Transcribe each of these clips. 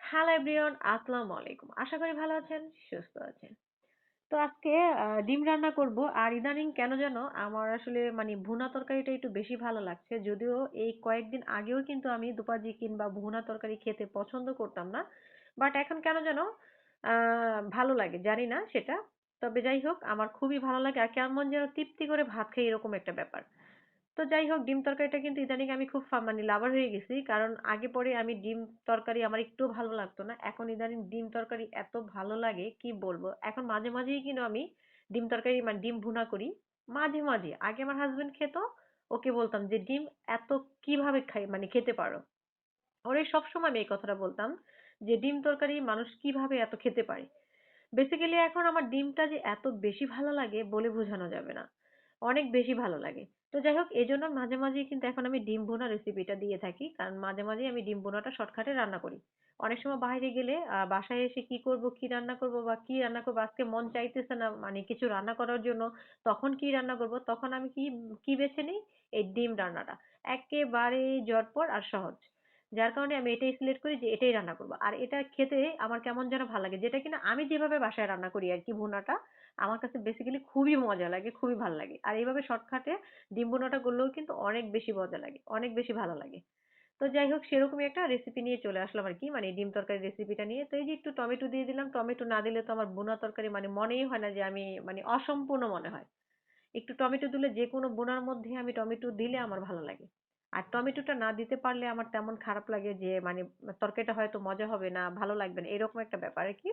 Hello everyone, আসসালামু আলাইকুম। আশা করি ভালো আছেন, সুস্থ আছেন। তো আজকে ডিম রান্না করব। আর ইদানিং কেন যেন আমার আসলে ভুনা তরকারিটা একটু বেশি ভালো লাগছে। যদিও এই কয়েকদিন আগেও কিন্তু আমি দুপাজি কিংবা ভুনা তরকারি খেতে পছন্দ করতাম না। বাট এখন কেন যেন ভালো লাগে, জানি না সেটা। তবে যাই হোক, আমার খুবই ভালো লাগে আর কেমন যেন তৃপ্তি করে ভাত খাই, এরকম একটা ব্যাপার। তো যাই হোক, ডিম তরকারিটা কিন্তু ইদানিং আমি খুব লাভার হয়ে গেছি। কারণ আগে পরে আমি ডিম তরকারি আমার একটুও ভালো লাগতো না। এখন ইদানিং ডিম তরকারি এত ভালো লাগে কি বলবো। এখন মাঝে মাঝেই কিন্তু আমি ডিম তরকারি ডিম ভুনা করি। মাঝে মাঝে আগে আমার হাজবেন্ড খেত, ওকে বলতাম যে ডিম এত কিভাবে খাই খেতে পারো। ওরে সবসময় আমি এই কথাটা বলতাম যে ডিম তরকারি মানুষ কিভাবে এত খেতে পারে। বেসিক্যালি এখন আমার ডিমটা যে এত বেশি ভালো লাগে বলে বোঝানো যাবে না। অনেক বেশি ভালো লাগে। তো যাই হোক, এজন্য মাঝে মাঝেই কিন্তু এখন আমি ডিম ভুনা রেসিপিটা দিয়ে থাকি। কারণ মাঝে মাঝেই আমি ডিম ভুনাটা শর্টকাটে রান্না করি। অনেক সময় বাইরে গেলে বাসায় এসে কি করব, কি রান্না করব বা কি রান্না করব আজকে মন চাইতেছে না কিছু রান্না করার জন্য। তখন কি রান্না করব? তখন আমি কি কি বেছে নিই? এই ডিম রান্নাটা। একেবারেই ঝটপট আর সহজ। যার কারণে আমি এটাই সিলেক্ট করি যে এটাই রান্না করব। আর এটা খেতে আমার কেমন যেন ভালো লাগে। যেটা কিনা আমি যেভাবে বাসায় রান্না করি আরকি ভুনাটা, আমার কাছে বেসিক্যালি খুবই মজা লাগে, খুবই ভাল লাগে। আর এইভাবে শর্টকাটে ডিম ভুনাটা করলেও কিন্তু অনেক বেশি মজা লাগে, অনেক বেশি ভালো লাগে। তো যাই হোক, সেরকমই একটা রেসিপি নিয়ে চলে আসলাম আরকি। ডিম তরকারির রেসিপিটা নিয়ে। তো এই যে একটু টমেটো দিয়ে দিলাম। টমেটো না দিলে তো আমার ভুনা তরকারি মনেই হয় না যে আমি অসম্পূর্ণ মনে হয়। একটু টমেটো দিলে যেকোনো ভুনার মধ্যে আমি টমেটো দিলে আমার ভালো লাগে। আর টমেটোটা না দিতে পারলে আমার তেমন খারাপ লাগে যে তরকারিটা হয়তো মজা হবে না, ভালো লাগবে না। এরকম একটা ব্যাপার আরকি।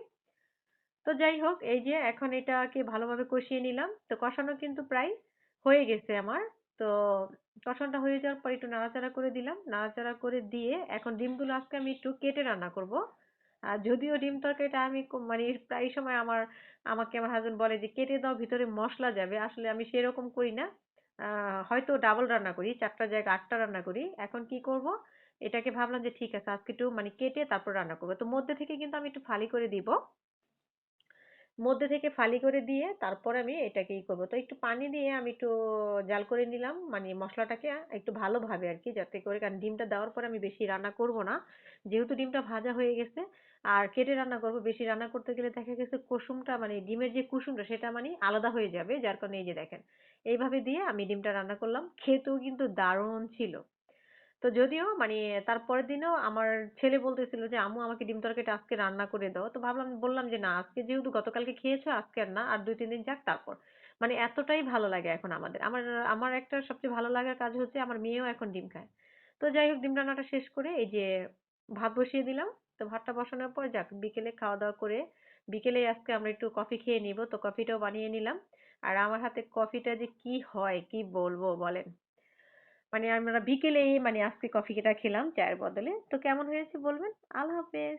তো যাই হোক, এই যে এখন এটাকে ভালোভাবে কষিয়ে নিলাম। তো কষানো কিন্তু প্রায় হয়ে গেছে আমার। তো কষানোটা হয়ে যাওয়ার পর একটু নাড়াচাড়া করে দিলাম। নাড়াচাড়া করে দিয়ে এখন ডিমগুলো আজকে আমি একটু কেটে রান্না করব। আর যদিও ডিম তরকারিটা আমি প্রায় সময় আমাকে আমার হাসব্যান্ড বলে যে কেটে দাও, ভিতরে মশলা যাবে। আসলে আমি সেরকম করি না। হয়তো ডাবল রান্না করি, ৪ টার জায়গায় ৮ টা রান্না করি। এখন কি করব? এটাকে ভাবলাম যে ঠিক আছে, আজকে একটু কেটে তারপর রান্না করব। তো মধ্যে থেকে কিন্তু আমি একটু ফালি করে দিব। মধ্যে থেকে ফালি করে দিয়ে তারপরে আমি এটাকে করব। তো একটু পানি দিয়ে আমি একটু জাল করে নিলাম, মশলাটাকে একটু ভালোভাবে আরকি, যাতে করে, কারণ ডিমটা দেওয়ার পরে আমি বেশি রান্না করব না। যেহেতু ডিমটা ভাজা হয়ে গেছে আর কেটে রান্না করব, বেশি রান্না করতে গেলে দেখা গেছে কুসুমটা ডিমের যে কুসুমটা সেটা আলাদা হয়ে যাবে। যার কারণে এই যে দেখেন, এইভাবে দিয়ে আমি ডিমটা রান্না করলাম। খেতেও কিন্তু দারুণ ছিল। তো যদিও তারপরের দিনও আমার ছেলে বলতেছিল যে আম্মু আমাকে ডিম তরকারিটা আজকে রান্না করে দাও। তো বললাম যে না, আজকে যেহেতু গতকালকে খেয়েছো আজকে আর না, আর ২-৩ দিন যাক তারপর। এতটাই ভালো লাগে এখন আমাদের। আমার আমার একটা সবচেয়ে ভালো লাগার কাজ হচ্ছে আমার মেয়েও এখন ডিম খায়। তো যাই হোক, ডিম রান্নাটা শেষ করে এই যে ভাত বসিয়ে দিলাম। তো ভাতটা বসানোর পর যাক, বিকেলে খাওয়া-দাওয়া করে বিকেলে আজকে আমরা একটু কফি খেয়ে নিবো। তো কফিটাও বানিয়ে নিলাম। আর আমার হাতে কফিটা যে কি হয় কি বলবো বলেন? আমরা বিকেলে আজকে কফিটা খেলাম চায়ের বদলে। তো কেমন হয়েছে বলবেন? আল্লাহ হাফেজ।